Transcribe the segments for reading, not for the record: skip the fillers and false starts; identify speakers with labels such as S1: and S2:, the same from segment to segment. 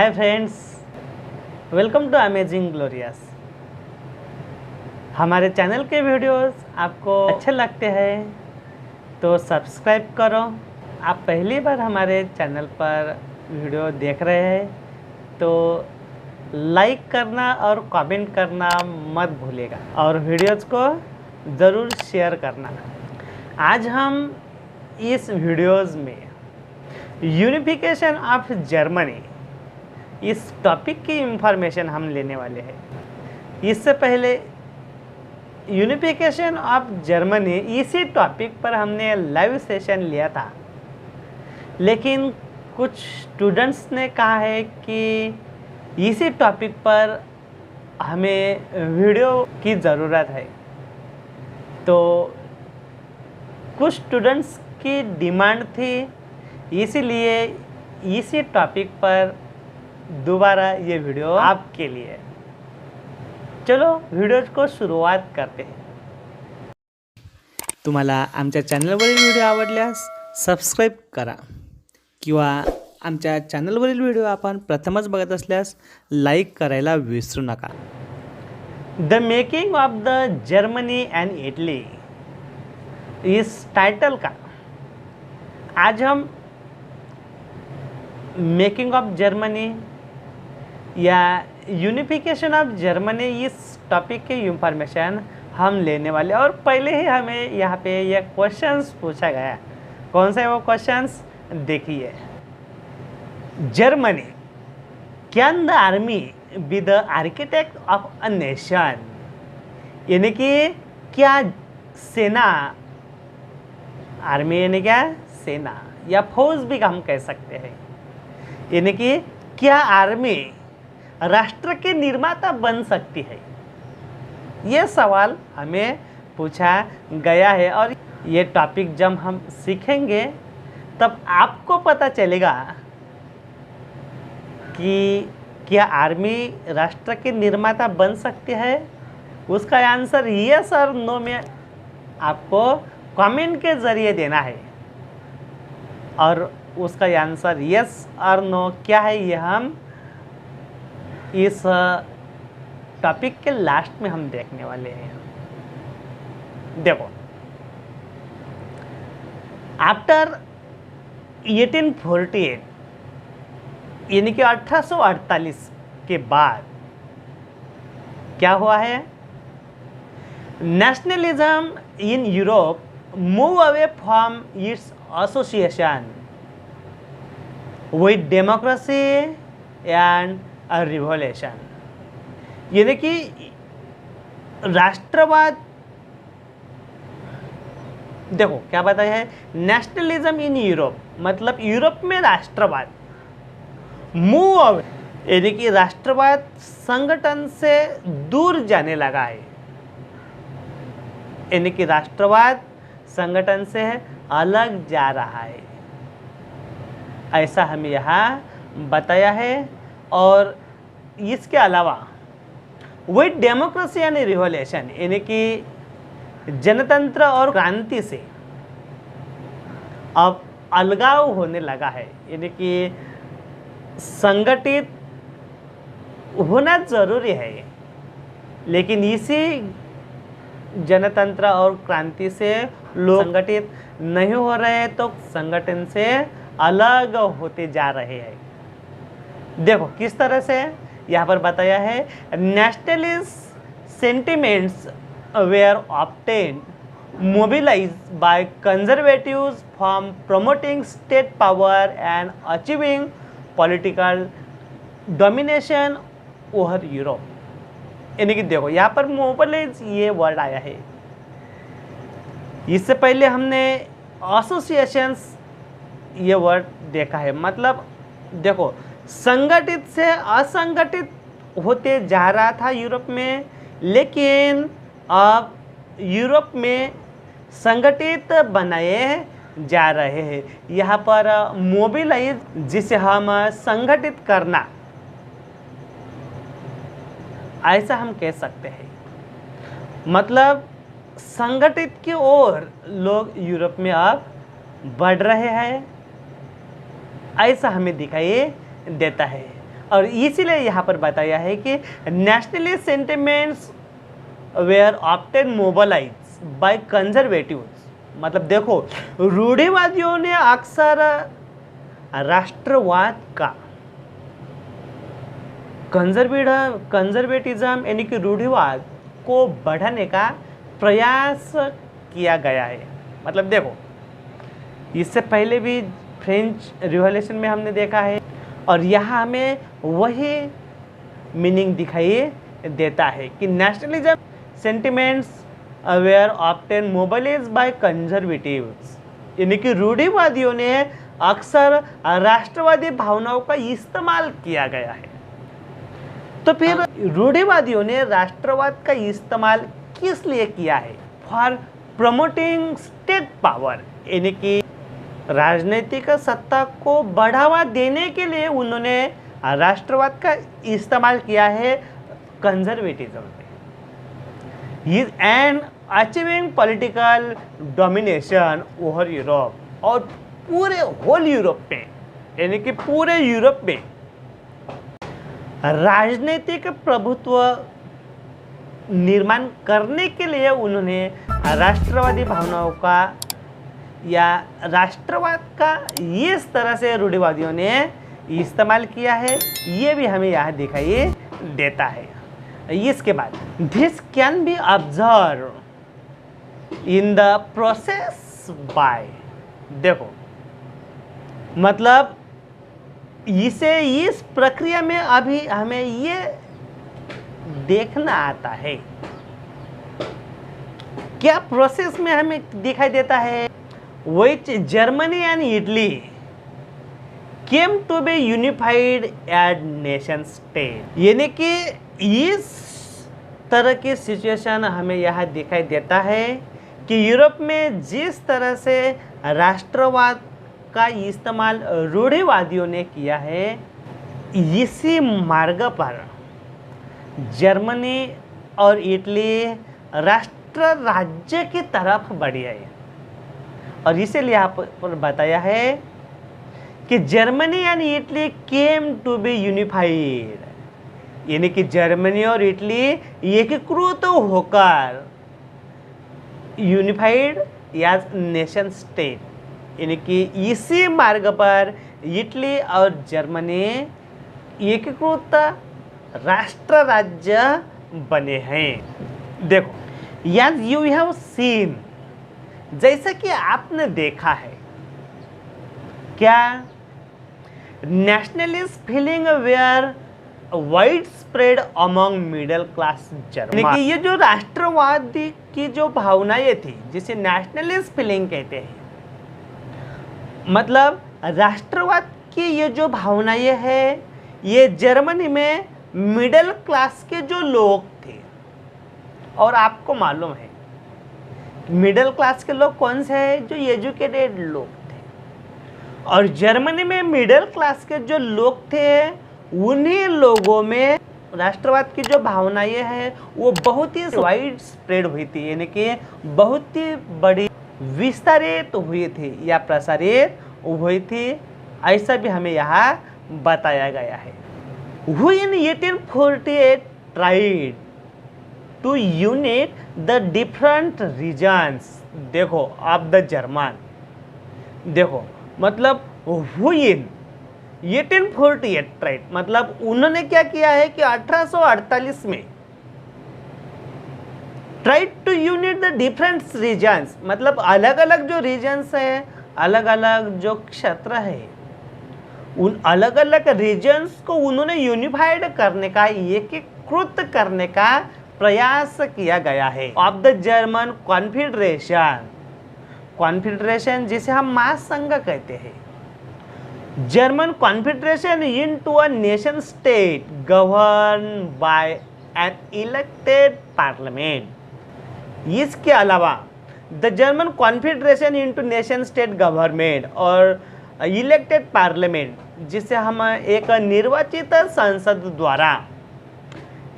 S1: Hi friends, welcome to amazing glorious. हमारे channel के videos आपको अच्छे लगते हैं तो सब्सक्राइब करो। आप पहली बार हमारे चैनल पर वीडियो देख रहे हैं तो लाइक करना और कमेंट करना मत भूलिएगा और वीडियोस को ज़रूर शेयर करना। आज हम इस वीडियोस में यूनिफिकेशन ऑफ जर्मनी इस टॉपिक की इंफॉर्मेशन हम लेने वाले हैं। इससे पहले यूनिफिकेशन ऑफ जर्मनी इसी टॉपिक पर हमने लाइव सेशन लिया था, लेकिन कुछ स्टूडेंट्स ने कहा है कि इसी टॉपिक पर हमें वीडियो की ज़रूरत है, तो कुछ स्टूडेंट्स की डिमांड थी, इसीलिए इसी टॉपिक पर दोबारा ये वीडियो आपके लिए। चलो वीडियो को सुरुवात करते हैं। तुम्हाला आमच्या चॅनलवरील व्हिडिओ आवडल्यास सबस्क्राईब करा किंवा आमच्या चॅनलवरील व्हिडिओ आपण प्रथमच बघत असल्यास लाईक करायला विसरू नका। The making of the Germany and Italy इस टाइटल का आज हम मेकिंग ऑफ जर्मनी या यूनिफिकेशन ऑफ जर्मनी इस टॉपिक की इंफॉर्मेशन हम लेने वाले। और पहले ही हमें यहाँ पे ये क्वेश्चंस पूछा गया। कौन सा है वो क्वेश्चंस देखिए। Germany can the army be the architect of a nation, यानी कि क्या सेना, आर्मी यानी क्या सेना या फौज भी हम कह सकते हैं, यानी कि क्या आर्मी राष्ट्र के निर्माता बन सकती है, ये सवाल हमें पूछा गया है। और ये टॉपिक जब हम सीखेंगे तब आपको पता चलेगा कि क्या आर्मी राष्ट्र के निर्माता बन सकती है। उसका आंसर यस और नो में आपको कमेंट के ज़रिए देना है, और उसका आंसर यस और नो क्या है ये हम इस टॉपिक के लास्ट में हम देखने वाले हैं। देखो, आफ्टर 1848 यानी कि 1848 के बाद क्या हुआ है, nationalism in Europe move away from its association with democracy and a revolution, यानी कि राष्ट्रवाद। देखो क्या बताया है, नेशनलिज्म इन यूरोप मतलब यूरोप में राष्ट्रवाद, मूव अवे यानी कि राष्ट्रवाद संगठन से दूर जाने लगा है, यानी कि राष्ट्रवाद संगठन से अलग जा रहा है, ऐसा हमें यहाँ बताया है। और इसके अलावा विद डेमोक्रेसी एंड रिवॉल्यूशन यानी कि जनतंत्र और क्रांति से अब अलगाव होने लगा है, यानी कि संगठित होना जरूरी है, लेकिन इसी जनतंत्र और क्रांति से लोग संगठित नहीं हो रहे हैं तो संगठन से अलग होते जा रहे हैं। देखो किस तरह से यहाँ पर बताया है, nationalist sentiments were often mobilise by conservatives from promoting state power and achieving political domination over Europe. यानी कि देखो यहाँ पर मोबिलाइज ये वर्ड आया है, इससे पहले हमने एसोसिएशंस ये वर्ड देखा है। मतलब देखो, संगठित से असंगठित होते जा रहा था यूरोप में, लेकिन अब यूरोप में संगठित बनाए जा रहे हैं। यहाँ पर मोबिलाइज जिसे हम संगठित करना ऐसा हम कह सकते हैं, मतलब संगठित की ओर लोग यूरोप में अब बढ़ रहे हैं, ऐसा हमें दिखाई देता है। और इसीलिए यहाँ पर बताया है कि nationalist sentiments were often mobilise by conservatives. मतलब देखो, रूढ़िवादियों ने अक्सर राष्ट्रवाद का, कंजर्वेटिज्म यानी कि रूढ़िवाद को बढ़ाने का प्रयास किया गया है। मतलब देखो, इससे पहले भी फ्रेंच रिवॉल्यूशन में हमने देखा है और यहाँ हमें वही मीनिंग दिखाई देता है कि nationalism sentiments were often mobilised by conservatives, यानी कि रूढ़िवादियों ने अक्सर राष्ट्रवादी भावनाओं का इस्तेमाल किया गया है। तो फिर रूढ़िवादियों ने राष्ट्रवाद का इस्तेमाल किस लिए किया है? फॉर प्रमोटिंग स्टेट पावर, यानी कि राजनीतिक सत्ता को बढ़ावा देने के लिए उन्होंने राष्ट्रवाद का इस्तेमाल किया है कंजर्वेटिज्म में। And achieving political domination over Europe, और पूरे होल यूरोप में, यानी कि पूरे यूरोप में राजनीतिक प्रभुत्व निर्माण करने के लिए उन्होंने राष्ट्रवादी भावनाओं का या राष्ट्रवाद का इस तरह से रूढ़िवादियों ने इस्तेमाल किया है, ये भी हमें यहाँ दिखाई देता है। इसके बाद this can be observe in the process by, देखो मतलब इसे इस प्रक्रिया में अभी हमें ये देखना आता है, क्या प्रोसेस में हमें दिखाई देता है, which Germany and Italy came to be unified as nation state, यानी कि इस तरह की सिचुएशन हमें यह दिखाई देता है कि यूरोप में जिस तरह से राष्ट्रवाद का इस्तेमाल रूढ़िवादियों ने किया है, इसी मार्ग पर जर्मनी और इटली राष्ट्र राज्य की तरफ बढ़ी है। और इसीलिए यहाँ पर बताया है कि Germany and Italy came to be unified, यानी कि जर्मनी और इटली एकीकृत होकर यूनिफाइड एज नेशन स्टेट, यानी कि इसी मार्ग पर इटली और जर्मनी एकीकृत राष्ट्र राज्य बने हैं। देखो, यस यू हैव सीन, जैसा कि आपने देखा है, क्या nationalist feeling were wide spread among middle class German, ये जो राष्ट्रवादी की जो भावनाएं थी जिसे नेशनलिस्ट फीलिंग कहते हैं, मतलब राष्ट्रवाद की ये जो भावनाएं हैं, ये जर्मनी में मिडिल क्लास के जो लोग थे, और आपको मालूम है मिडिल क्लास के लोग कौन से हैं? जो एजुकेटेड लोग थे। और जर्मनी में मिडिल क्लास के जो लोग थे, उन्हीं लोगों में राष्ट्रवाद की जो भावनाएं हैं वो बहुत ही वाइड स्प्रेड हुई थी, यानी कि बहुत ही बड़ी विस्तारित हुई थी या प्रसारित हुई थी, ऐसा भी हमें यहाँ बताया गया है। Who in 1848 tried to unite the different regions, देखो ऑफ द जर्मन, देखो मतलब who in 1848 ट्राइड, मतलब उन्होंने क्या किया है कि 1848 में tried to unite the different regions, मतलब अलग अलग जो रीजन्स है, अलग अलग जो क्षेत्र है, उन अलग अलग रीजन्स को उन्होंने यूनिफाइड करने का, एकीकृत करने का प्रयास किया गया है। Of the German confederation, confederation जिसे हम महासंघ कहते हैं, German confederation into a nation state govern by an elected parliament. इसके अलावा the German confederation into nation state government और इलेक्टेड पार्लियामेंट, जिसे हम एक निर्वाचित संसद द्वारा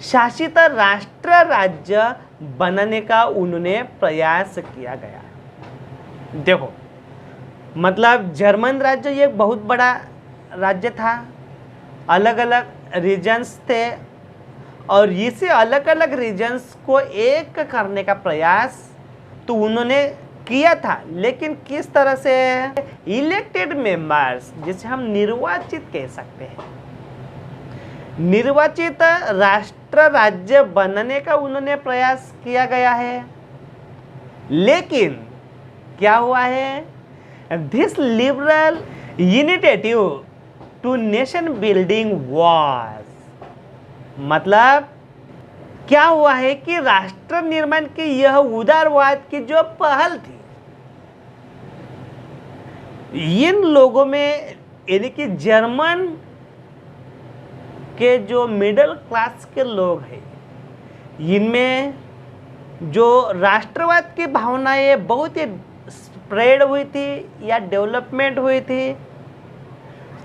S1: शासित राष्ट्र राज्य बनाने का उन्होंने प्रयास किया गया। देखो मतलब जर्मन राज्य एक बहुत बड़ा राज्य था अलग अलग रीजन्स थे और इसे अलग अलग रीजन्स को एक करने का प्रयास तो उन्होंने किया था, लेकिन किस तरह से? इलेक्टेड मेंबर्स, जिसे हम निर्वाचित कह सकते हैं, निर्वाचित राष्ट्र राज्य बनने का उन्होंने प्रयास किया गया है। लेकिन क्या हुआ है? This liberal initiative to nation building was, मतलब क्या हुआ है कि राष्ट्र निर्माण की यह उदारवाद की जो पहल थी, इन लोगों में यानी कि जर्मन के जो मिडिल क्लास के लोग हैं, इनमें जो राष्ट्रवाद की भावनाएं बहुत ही स्प्रेड हुई थी या डेवलपमेंट हुई थी,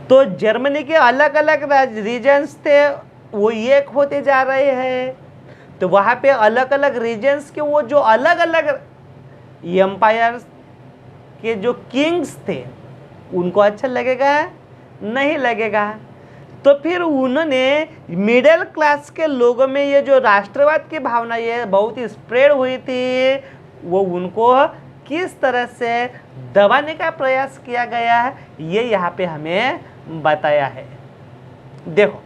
S1: तो जर्मनी के अलग अलग रीजन्स थे वो एक होते जा रहे हैं। तो वहाँ पे अलग अलग रीजन्स के वो जो अलग अलग एम्पायर्स के जो किंग्स थे उनको अच्छा लगेगा? नहीं लगेगा। तो फिर उन्होंने मिडिल क्लास के लोगों में ये जो राष्ट्रवाद की भावना ये बहुत ही स्प्रेड हुई थी, वो उनको किस तरह से दबाने का प्रयास किया गया है ये यहाँ पे हमें बताया है। देखो,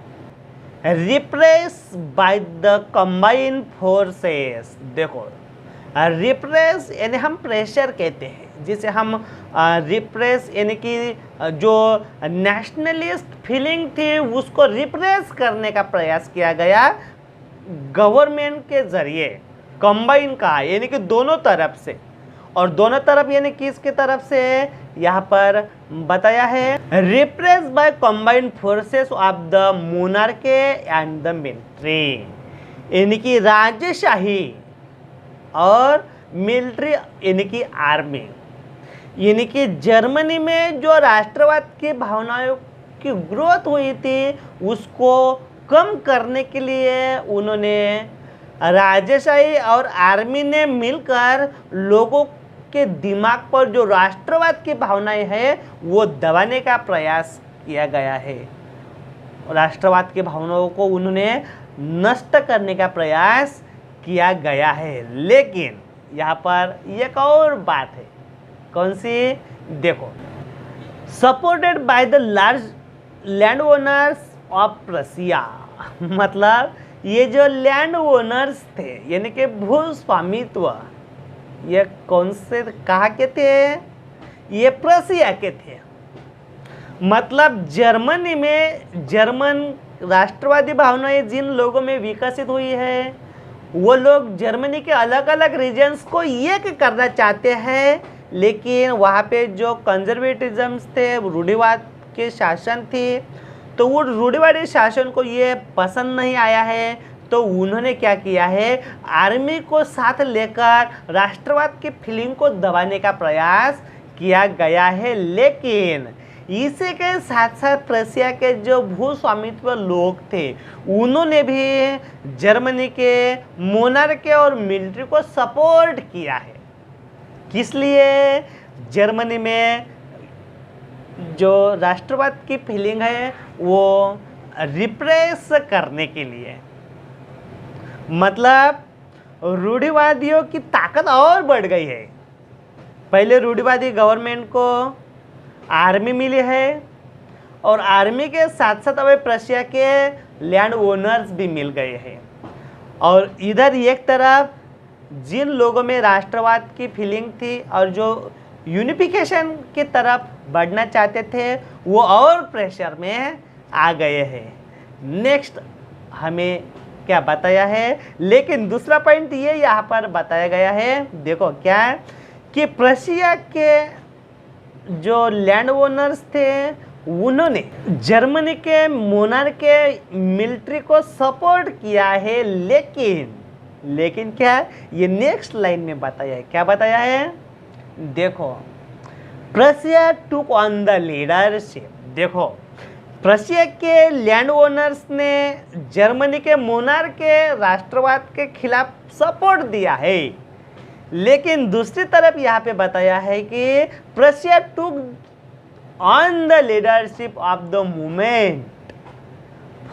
S1: repress by the combined forces. देखो, रिप्रेस यानी हम प्रेशर कहते हैं, जिसे हम रिप्रेस यानी कि जो नेशनलिस्ट फीलिंग थी उसको रिप्रेस करने का प्रयास किया गया गवर्नमेंट के जरिए। कंबाइन का यानी कि दोनों तरफ से, और दोनों तरफ यानी किसकी तरफ से? यहाँ पर बताया है repress by combined forces of the monarchy and the military, यानी कि राजशाही और मिलिट्री यानी कि आर्मी, यानी कि जर्मनी में जो राष्ट्रवाद की भावनाओं की ग्रोथ हुई थी उसको कम करने के लिए उन्होंने राजशाही और आर्मी ने मिलकर लोगों के दिमाग पर जो राष्ट्रवाद की भावनाएं हैं वो दबाने का प्रयास किया गया है। राष्ट्रवाद की भावनाओं को उन्होंने नष्ट करने का प्रयास किया गया है। लेकिन यहाँ पर एक और बात है, कौन सी? देखो, supported by the large land owners of Russia, मतलब ये जो लैंड ओनर्स थे यानी कि भूस्वामित्व, ये कौन से कहाँ के थे? ये प्रसिया के थे। मतलब जर्मनी में जर्मन राष्ट्रवादी भावनाएं जिन लोगों में विकसित हुई है वो लोग जर्मनी के अलग अलग रीजन्स को एक करना चाहते हैं, लेकिन वहाँ पे जो कंजर्वेटिज्म्स थे, रूढ़िवाद के शासन थी, तो वो रूढ़िवादी शासन को ये पसंद नहीं आया है। तो उन्होंने क्या किया है? आर्मी को साथ लेकर राष्ट्रवाद की फीलिंग को दबाने का प्रयास किया गया है। लेकिन इसी के साथ साथ प्रसिया के जो भूस्वामित्व लोग थे उन्होंने भी जर्मनी के मोनार्की और मिलिट्री को सपोर्ट किया है। किस लिए? जर्मनी में जो राष्ट्रवाद की फीलिंग है वो रिप्रेस करने के लिए, मतलब रूढ़िवादियों की ताकत और बढ़ गई है। पहले रूढ़िवादी गवर्नमेंट को आर्मी मिली है और आर्मी के साथ साथ अब प्रशिया के लैंड ओनर्स भी मिल गए हैं, और इधर एक तरफ जिन लोगों में राष्ट्रवाद की फीलिंग थी और जो यूनिफिकेशन की तरफ बढ़ना चाहते थे वो और प्रेशर में आ गए हैं। नेक्स्ट हमें क्या बताया है? लेकिन दूसरा पॉइंट ये यहाँ पर बताया गया है, देखो क्या है कि प्रशिया के जो लैंड ओनर्स थे उन्होंने जर्मनी के मोनार्की मिलिट्री को सपोर्ट किया है। लेकिन क्या है? ये नेक्स्ट लाइन में बताया है। क्या बताया है? देखो, Prussia took on the leadership. देखो, प्रशिया के लैंड ओनर्स ने जर्मनी के मोनार्की राष्ट्रवाद के खिलाफ सपोर्ट दिया है, लेकिन दूसरी तरफ यहाँ पे बताया है कि Prussia took on the leadership of the movement,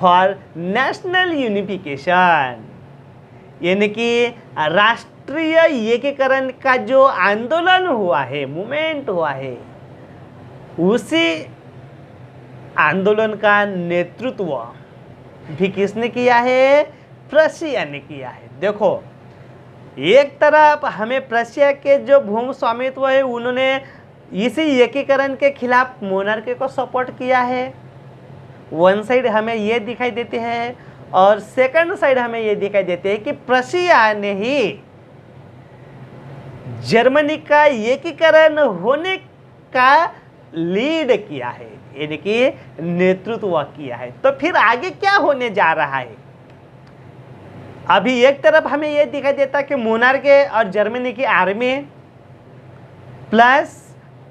S1: for national unification, यानी कि राष्ट्रीय एकीकरण का जो आंदोलन हुआ है, मूवमेंट हुआ है, उसी आंदोलन का नेतृत्व भी किसने किया है? प्रशिया ने किया है। देखो, एक तरफ हमें प्रशिया के जो भूमि स्वामित्व है, उन्होंने इसी एकीकरण के खिलाफ मोनार्की को सपोर्ट किया है, वन साइड हमें ये दिखाई देती है, और सेकंड साइड हमें ये दिखाई देती है कि प्रशिया ने ही जर्मनी का एकीकरण होने का लीड किया है, यानी कि नेतृत्व किया है। तो फिर आगे क्या होने जा रहा है? अभी एक तरफ हमें यह दिखाई देता कि मोनार्की और जर्मनी की आर्मी प्लस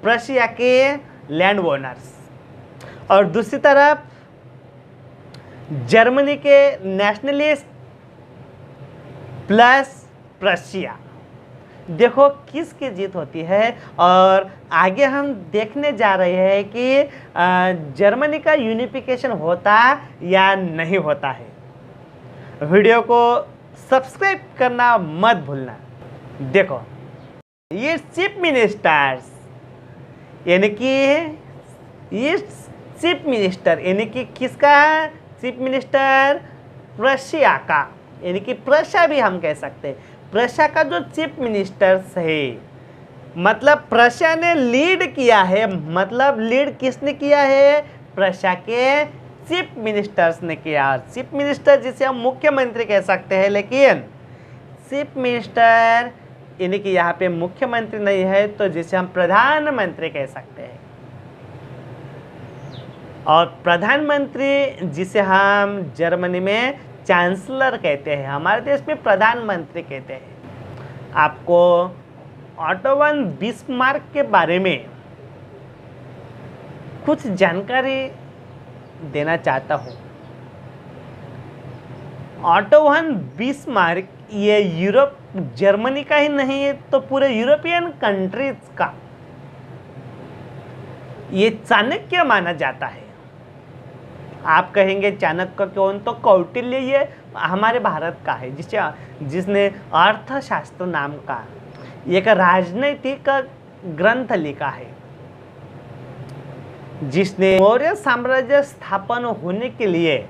S1: प्रशिया के लैंड ओनर्स, और दूसरी तरफ जर्मनी के नेशनलिस्ट प्लस प्रशिया। देखो किसकी जीत होती है, और आगे हम देखने जा रहे हैं कि जर्मनी का यूनिफिकेशन होता या नहीं होता है। वीडियो को सब्सक्राइब करना मत भूलना। देखो, ये चीफ मिनिस्टर्स, यानी कि ये चीफ मिनिस्टर, यानी कि किसका चीफ मिनिस्टर? प्रशिया का, यानी कि प्रशिया भी हम कह सकते हैं। प्रशिया का जो चीफ मिनिस्टर्स है, मतलब प्रशिया ने लीड किया है, मतलब लीड किसने किया है? प्रशिया के चीफ मिनिस्टर्स ने किया। चीफ मिनिस्टर जिसे हम मुख्यमंत्री कह सकते हैं, लेकिन चीफ मिनिस्टर यानी कि यहाँ पे मुख्यमंत्री नहीं है, तो जिसे हम प्रधानमंत्री कह सकते हैं। और प्रधानमंत्री जिसे हम जर्मनी में चांसलर कहते हैं, हमारे देश में प्रधानमंत्री कहते हैं। आपको ऑटो वन बिस्मार्क के बारे में कुछ जानकारी देना चाहता हूँ। ऑटो वन बिस्मार्क ये यूरोप, जर्मनी का ही नहीं है तो पूरे यूरोपियन कंट्रीज का ये चाणक्य माना जाता है। आप कहेंगे चाणक्य कौन? तो कौटिल्य ये हमारे भारत का है, जिसने अर्थशास्त्र नाम का एक राजनैतिक ग्रंथ लिखा है, जिसने मौर्य साम्राज्य स्थापन होने के लिए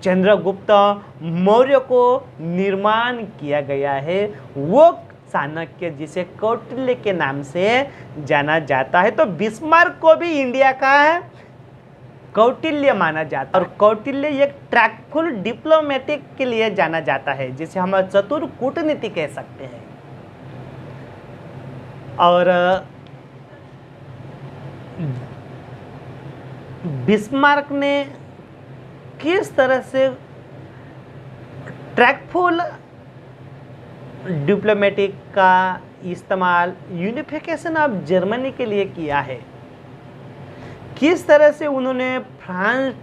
S1: चंद्रगुप्त मौर्य को निर्माण किया गया है, वो चाणक्य जिसे कौटिल्य के नाम से जाना जाता है। तो बिस्मार्क को भी इंडिया का कौटिल्य माना जाता है, और कौटिल्य एक ट्रैक्टफुल डिप्लोमेटिक के लिए जाना जाता है, जिसे हम चतुर कूटनीति कह सकते हैं। और बिस्मार्क ने किस तरह से ट्रैक्टफुल डिप्लोमेटिक का इस्तेमाल यूनिफिकेशन ऑफ जर्मनी के लिए किया है, किस तरह से उन्होंने फ्रांस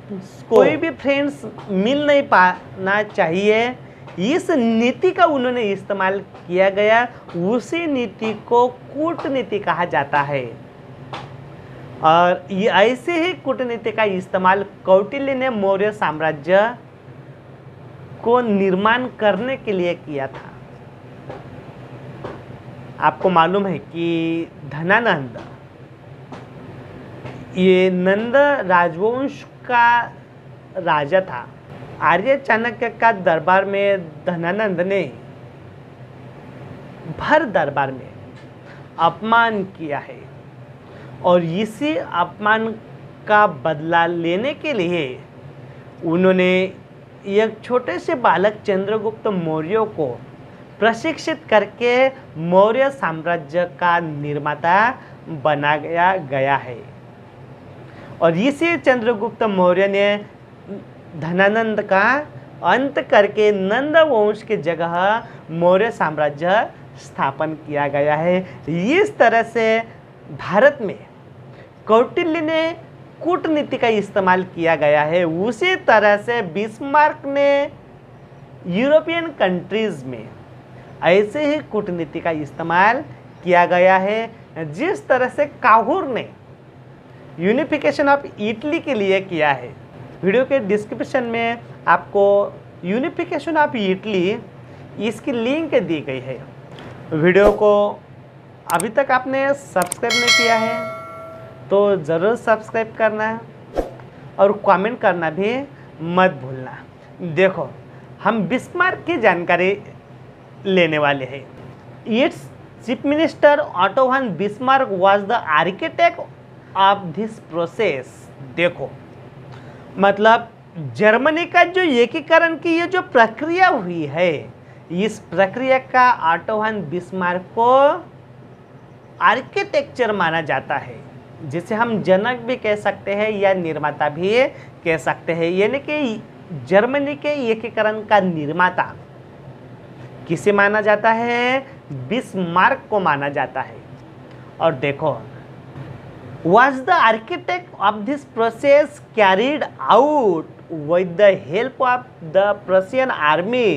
S1: को कोई भी फ्रेंड्स मिल नहीं पाना चाहिए, इस नीति का उन्होंने इस्तेमाल किया गया। उसी नीति को कूटनीति कहा जाता है, और ये ऐसे ही कूटनीति का इस्तेमाल कौटिल्य ने मौर्य साम्राज्य को निर्माण करने के लिए किया था। आपको मालूम है कि धनानंद, ये नंद राजवंश का राजा था। आर्य चाणक्य का दरबार में धनानंद ने भर दरबार में अपमान किया है, और इसी अपमान का बदला लेने के लिए उन्होंने एक छोटे से बालक चंद्रगुप्त मौर्य को प्रशिक्षित करके मौर्य साम्राज्य का निर्माता बनाया गया है। और इसी चंद्रगुप्त मौर्य ने धनानंद का अंत करके नंद वंश की जगह मौर्य साम्राज्य स्थापन किया गया है। इस तरह से भारत में कौटिल्य ने कूटनीति का इस्तेमाल किया गया है, उसी तरह से बिस्मार्क ने यूरोपियन कंट्रीज में ऐसे ही कूटनीति का इस्तेमाल किया गया है, जिस तरह से काहुर ने यूनिफिकेशन ऑफ इटली के लिए किया है। वीडियो के डिस्क्रिप्शन में आपको यूनिफिकेशन ऑफ इटली इसकी लिंक दी गई है। वीडियो को अभी तक आपने सब्सक्राइब नहीं किया है तो ज़रूर सब्सक्राइब करना और कमेंट करना भी मत भूलना। देखो, हम बिस्मार्क की जानकारी लेने वाले हैं। It's chief minister auto von Bismarck was the architect of this process. देखो, मतलब जर्मनी का जो एकीकरण की ये जो प्रक्रिया हुई है, इस प्रक्रिया का ऑटो वन बिस्मार्क को आर्किटेक्चर माना जाता है, जिसे हम जनक भी कह सकते हैं या निर्माता भी कह सकते हैं। यानी कि जर्मनी के एकीकरण का निर्माता किसे माना जाता है? बिस्मार्क को माना जाता है। और देखो, was the architect of this process carried out with the help of the Prussian army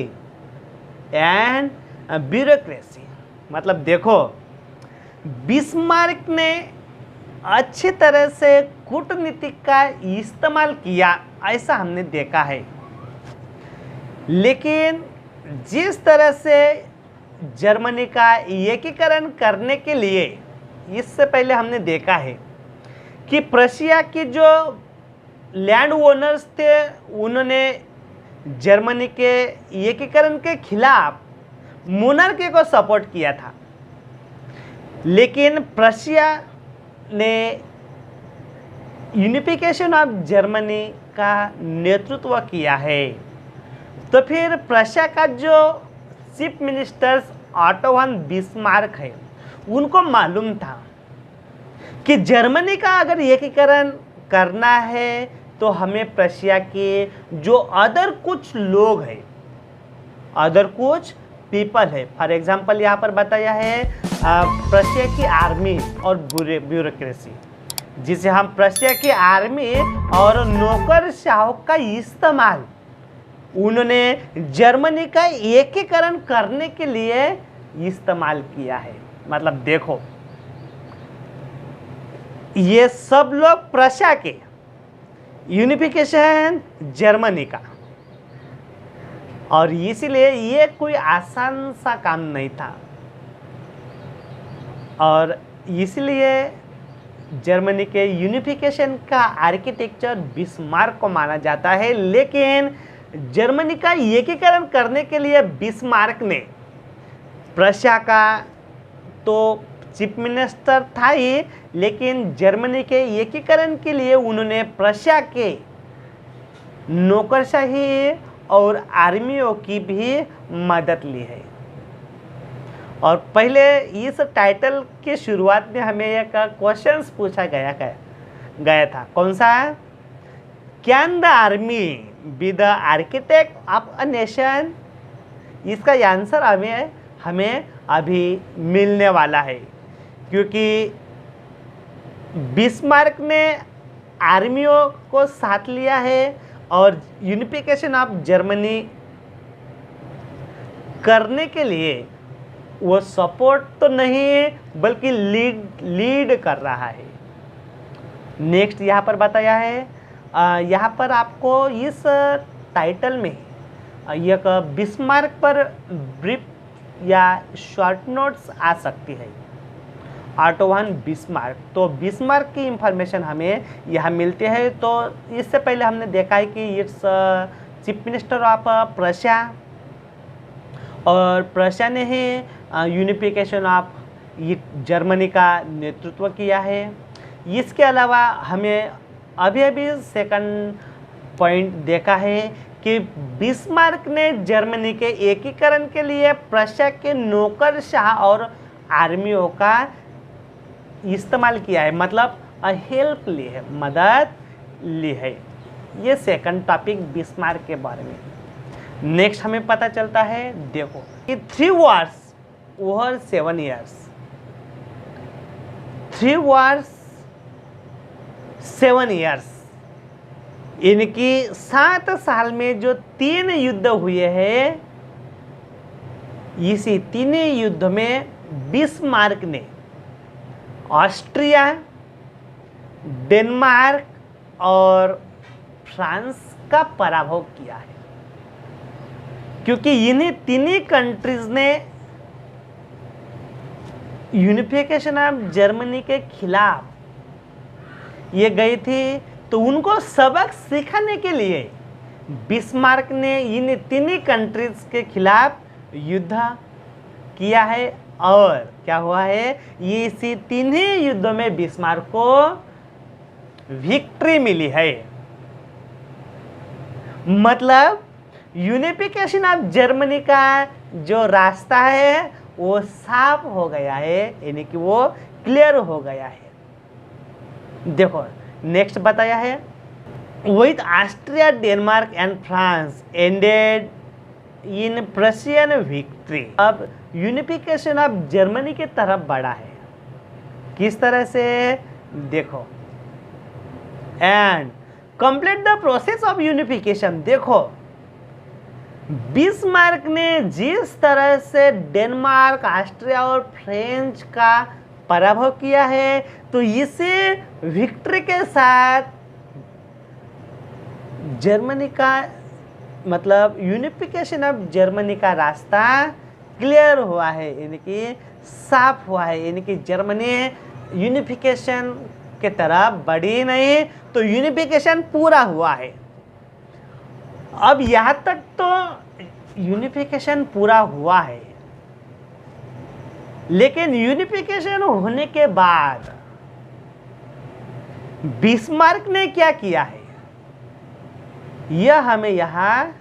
S1: and bureaucracy। मतलब देखो, बिस्मार्क ने अच्छी तरह से कूटनीति का इस्तेमाल किया, ऐसा हमने देखा है। लेकिन जिस तरह से जर्मनी का एकीकरण करने के लिए, इससे पहले हमने देखा है कि प्रशिया की जो लैंड ओनर्स थे उन्होंने जर्मनी के एकीकरण के खिलाफ मोनार्की को सपोर्ट किया था, लेकिन प्रशिया ने यूनिफिकेशन ऑफ जर्मनी का नेतृत्व किया है। तो फिर प्रशिया का जो chief minister auto von Bismarck है, उनको मालूम था कि जर्मनी का अगर एकीकरण करना है तो हमें प्रशिया के जो अदर कुछ लोग हैं, अदर कुछ पीपल है, फॉर एग्जांपल यहाँ पर बताया है प्रशिया की आर्मी और ब्यूरोक्रेसी, जिसे हम प्रशिया की आर्मी और नौकरशाहों का इस्तेमाल उन्होंने जर्मनी का एकीकरण करने के लिए इस्तेमाल किया है। मतलब देखो, ये सब लोग प्रशिया के यूनिफिकेशन जर्मनी का, और इसीलिए ये कोई आसान सा काम नहीं था, और इसलिए जर्मनी के यूनिफिकेशन का आर्किटेक्चर बिस्मार्क को माना जाता है। लेकिन जर्मनी का एकीकरण करने के लिए बिस्मार्क ने प्रशिया का तो चीफ मिनिस्टर था ही, लेकिन जर्मनी के एकीकरण के लिए उन्होंने प्रशिया के नौकरशाही और आर्मियों की भी मदद ली है। और पहले इस टाइटल की शुरुआत में हमें एक क्वेश्चन पूछा गया था, कौन सा? Can the army be the architect of a nation? इसका आंसर हमें अभी मिलने वाला है, क्योंकि बिस्मार्क ने आर्मियों को साथ लिया है और यूनिफिकेशन ऑफ जर्मनी करने के लिए वो सपोर्ट तो नहीं बल्कि लीड कर रहा है। नेक्स्ट यहाँ पर बताया है, यहाँ पर आपको इस टाइटल में एक बिस्मार्क पर ब्रीफ या शॉर्ट नोट्स आ सकती है। ऑटो वन बिस्मार्क, तो बिस्मार्क की इंफॉर्मेशन हमें यहाँ मिलती है। तो इससे पहले हमने देखा है कि it's chief minister of Prussia, और प्रशिया ने ही यूनिफिकेशन ऑफ जर्मनी का नेतृत्व किया है। इसके अलावा हमें अभी सेकंड पॉइंट देखा है कि बिस्मार्क ने जर्मनी के एकीकरण के लिए प्रशिया के नौकरशाह और आर्मियों का इस्तेमाल किया है, मतलब हेल्प ली है, मदद ली है। ये सेकंड टॉपिक बिस्मार्क के बारे में। नेक्स्ट हमें पता चलता है, देखो कि 3 wars over 7 years, 3 wars 7 years, इनकी 7 साल में जो 3 युद्ध हुए हैं, इसी 3 युद्ध में बिस्मार्क ने ऑस्ट्रिया, डेनमार्क और फ्रांस का पराभव किया है, क्योंकि इन्हीं तीनों कंट्रीज ने यूनिफिकेशन ऑफ जर्मनी के खिलाफ ये गई थी। तो उनको सबक सिखाने के लिए बिस्मार्क ने इन तीनों कंट्रीज के खिलाफ युद्ध किया है, और क्या हुआ है, ये इसी तीनों युद्धों में बिस्मार्क को विक्ट्री मिली है। मतलब यूनिफिकेशन ऑफ जर्मनी का जो रास्ता है वो साफ हो गया है, यानी कि वो क्लियर हो गया है। देखो नेक्स्ट बताया है, with Austria, Denmark and France ended in Prussian victory. अब यूनिफिकेशन ऑफ जर्मनी की तरफ बढ़ा है, किस तरह से, देखो, and complete the process of unification. देखो बिस्मार्क ने जिस तरह से डेनमार्क, ऑस्ट्रिया और फ्रेंच का पराभव किया है, तो इसे विक्ट्री के साथ जर्मनी का, मतलब यूनिफिकेशन ऑफ जर्मनी का रास्ता क्लियर हुआ है, यानी कि साफ हुआ है, यानी कि जर्मनी यूनिफिकेशन के तरफ बढ़ी नहीं, तो यूनिफिकेशन पूरा हुआ है। अब यहाँ तक तो यूनिफिकेशन पूरा हुआ है, लेकिन यूनिफिकेशन होने के बाद बिस्मार्क ने क्या किया है, यह हमें यहाँ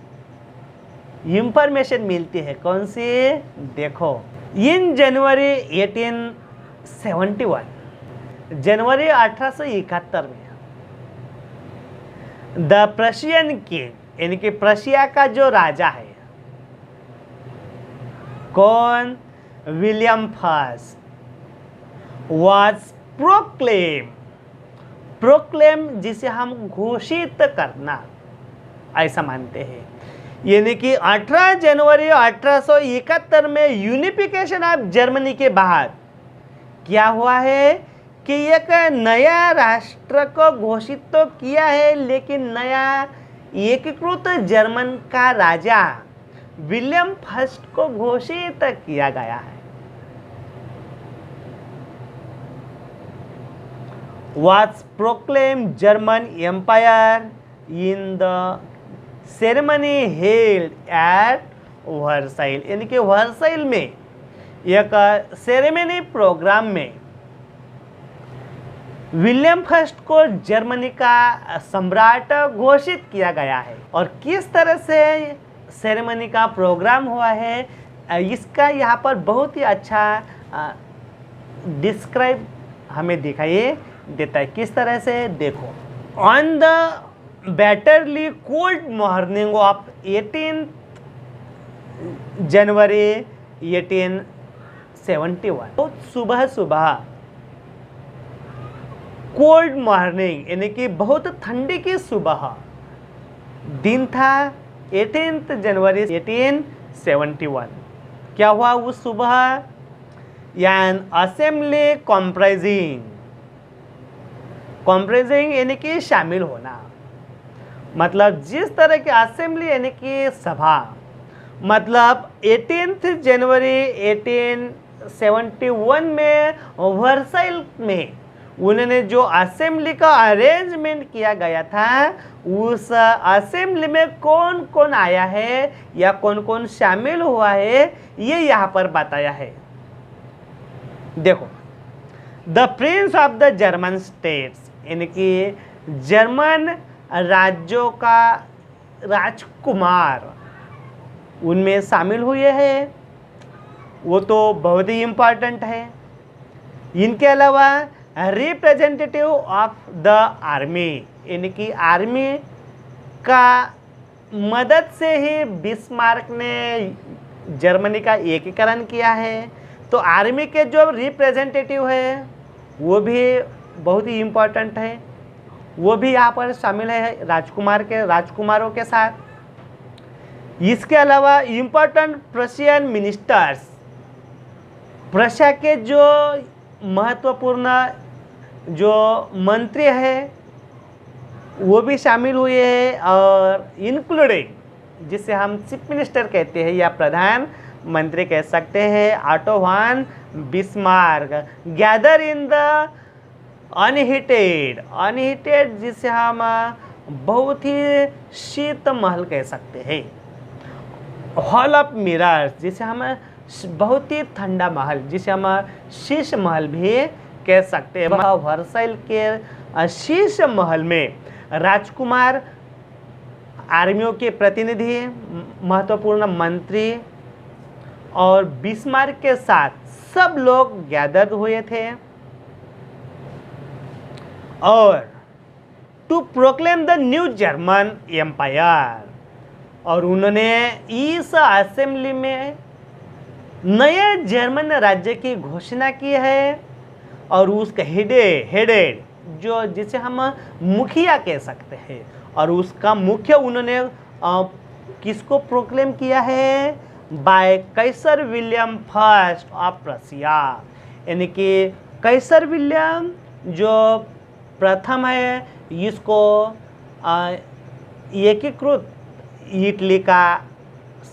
S1: इंफॉर्मेशन मिलती है। कौन सी, देखो, इन जनवरी 1871, जनवरी 1871 में द प्रशियन किंग, यानी कि प्रशिया का जो राजा है, कौन, विलियम फर्स्ट, वाज प्रोक्लेम जिसे हम घोषित करना ऐसा मानते हैं, यानी कि 18 जनवरी 1871 में यूनिफिकेशन ऑफ जर्मनी के बाद क्या हुआ है कि एक नया राष्ट्र को घोषित तो किया है, लेकिन नया एकीकृत जर्मन का राजा विलियम फर्स्ट को घोषित किया गया है। was proclaimed German Empire in the ceremony held at Versailles, यानी कि वर्साइल में एक सेरेमनी प्रोग्राम में विलियम फर्स्ट को जर्मनी का सम्राट घोषित किया गया है। और किस तरह से सेरेमनी का प्रोग्राम हुआ है, इसका यहाँ पर बहुत ही अच्छा डिस्क्राइब हमें दिखाई देता है। किस तरह से, देखो, on the bitterly cold morning of 18 January 1871, तो सुबह सुबह कोल्ड मॉर्निंग, यानी कि बहुत ठंडी की सुबह, दिन था 18 जनवरी 1871। क्या हुआ उस सुबह, एन असेंबली कॉम्प्राइजिंग यानी कि शामिल होना, मतलब जिस तरह की असेंबली यानी कि सभा, मतलब 18 जनवरी 1871 में वर्साइल में उन्होंने जो असेंबली का अरेंजमेंट किया गया था, उस असेंबली में कौन कौन आया है या कौन कौन शामिल हुआ है, ये यहाँ पर बताया है। देखो, the Prince of the German states, यानी कि जर्मन राज्यों का राजकुमार उनमें शामिल हुए हैं, वो तो बहुत ही इम्पोर्टेंट है। इनके अलावा रिप्रेजेंटेटिव ऑफ द आर्मी, यानी कि आर्मी का मदद से ही बिस्मार्क ने जर्मनी का एकीकरण किया है, तो आर्मी के जो रिप्रेजेंटेटिव है वो भी बहुत ही इम्पोर्टेंट है, वो भी यहाँ पर शामिल है राजकुमारों के साथ। इसके अलावा इम्पोर्टेंट प्रशियन मिनिस्टर्स, प्रशिया के जो महत्वपूर्ण जो मंत्री है वो भी शामिल हुए हैं, और इंक्लूडिंग जिसे हम चीफ मिनिस्टर कहते हैं या प्रधानमंत्री कह सकते हैं, auto von Bismarck gather in the unheated जिसे हम बहुत ही शीत महल कह सकते हैं, हॉल ऑफ मिरर्स जिसे हम बहुत ही ठंडा महल जिसे हम शीश महल भी कह सकते हैं। वर्साइल के शीश महल में राजकुमार, आर्मियों के प्रतिनिधि, महत्वपूर्ण मंत्री और बिस्मार्क के साथ सब लोग गैदर हुए थे और to proclaim the new German empire, और उन्होंने इस असेंबली में नए जर्मन राज्य की घोषणा की है, और उसका हेडेड जो जिसे हम मुखिया कह सकते हैं, और उसका मुख्य उन्होंने किसको प्रोक्लेम किया है, by Kaiser William first of Russia, यानी कि कैसर विलियम जो प्रथम है, इसको एकीकृत इटली का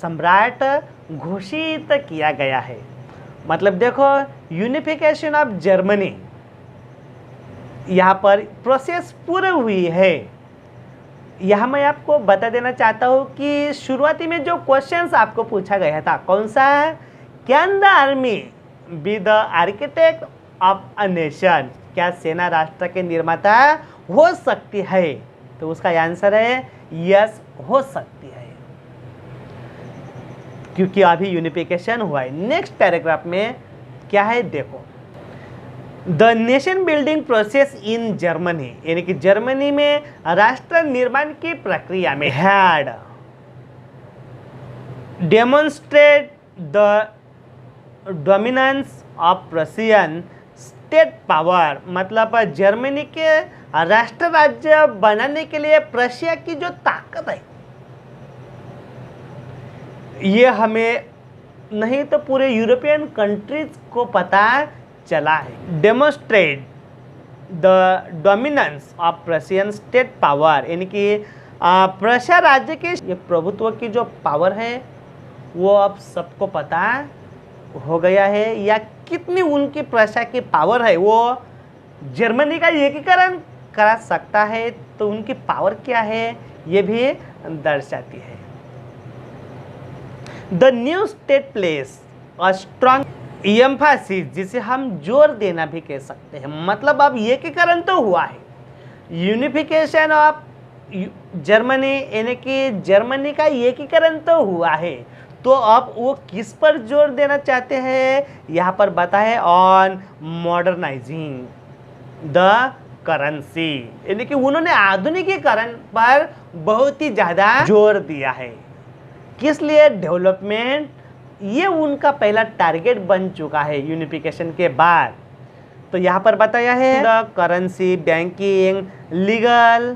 S1: सम्राट घोषित किया गया है। मतलब देखो, यूनिफिकेशन ऑफ जर्मनी यहाँ पर प्रोसेस पूरी हुई है। यहाँ मैं आपको बता देना चाहता हूँ कि शुरुआती में जो क्वेश्चंस आपको पूछा गया था, कौन सा है, can the army be the architect of a nation, क्या सेना राष्ट्र के निर्माता हो सकती है, तो उसका आंसर है यस, हो सकती है, क्योंकि अभी यूनिफिकेशन हुआ है। नेक्स्ट पैराग्राफ में क्या है देखो, the nation building process in Germany, यानी कि जर्मनी में राष्ट्र निर्माण की प्रक्रिया में had demonstrate the dominance of Russian state power, मतलब जर्मनी के राष्ट्र राज्य बनाने के लिए प्रशिया की जो ताकत है, ये हमें नहीं तो पूरे यूरोपियन कंट्रीज को पता चला है। Demonstrate the dominance of Prussian state power, यानी कि प्रशिया राज्य के ये प्रभुत्व की जो पावर है वो अब सबको पता हो गया है, या कितनी उनकी प्रशिया की पावर है वो जर्मनी का एकीकरण करा सकता है, तो उनकी पावर क्या है ये भी दर्शाती है। The new state place a strong Mphasis, जिसे हम जोर देना भी कह सकते हैं, मतलब अब एकीकरण तो हुआ है, यूनिफिकेशन ऑफ जर्मनी, यानी कि जर्मनी का एकीकरण तो हुआ है, तो अब वो किस पर जोर देना चाहते हैं, यहाँ पर बताए ऑन मॉडर्नाइजिंग द करेंसी, यानी कि उन्होंने आधुनिकीकरण पर बहुत ही ज़्यादा जोर दिया है। किस लिए, डेवलपमेंट, ये उनका पहला टारगेट बन चुका है यूनिफिकेशन के बाद। तो यहाँ पर बताया है the currency, banking, legal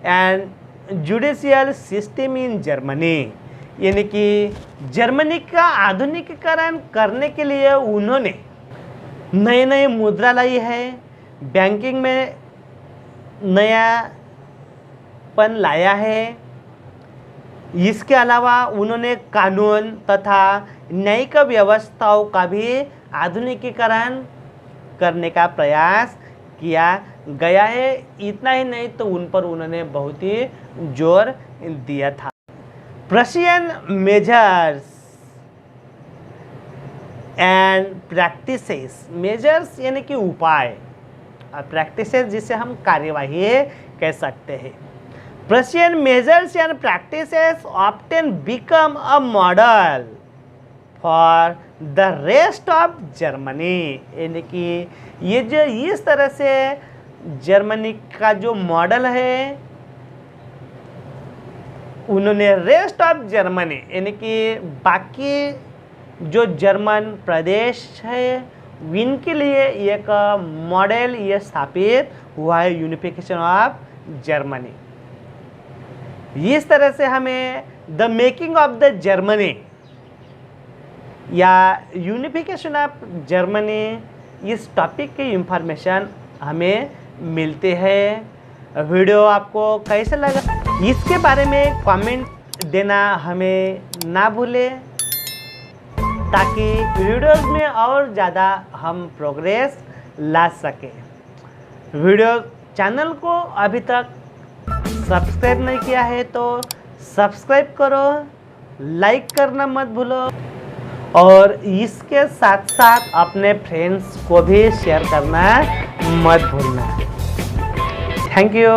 S1: and judicial system in Germany, यानी कि जर्मनी का आधुनिकीकरण करने के लिए उन्होंने नए नए मुद्रा लाई है, बैंकिंग में नयापन लाया है, इसके अलावा उन्होंने कानून तथा न्यायिक व्यवस्थाओं का भी आधुनिकीकरण करने का प्रयास किया गया है। इतना ही नहीं तो उन पर उन्होंने बहुत ही जोर दिया था। Prussian measures and practices, measures यानी कि उपाय, और प्रैक्टिसेस जिसे हम कार्यवाही कह सकते हैं। Prussian measures and practices often become a model for the rest of Germany, यानी कि ये जो इस तरह से जर्मनी का जो मॉडल है उन्होंने रेस्ट ऑफ जर्मनी यानी कि बाकी जो जर्मन प्रदेश है इनके लिए एक मॉडल ये स्थापित हुआ है यूनिफिकेशन ऑफ जर्मनी। इस तरह से हमें the making of the Germany या यूनिफिकेशन ऑफ जर्मनी इस टॉपिक की इंफॉर्मेशन हमें मिलते हैं। वीडियो आपको कैसा लगा इसके बारे में कमेंट देना हमें ना भूलें, ताकि वीडियोस में और ज़्यादा हम प्रोग्रेस ला सके। वीडियो चैनल को अभी तक सब्सक्राइब नहीं किया है तो सब्सक्राइब करो, लाइक करना मत भूलो और इसके साथ साथ अपने फ्रेंड्स को भी शेयर करना मत भूलना। Thank you.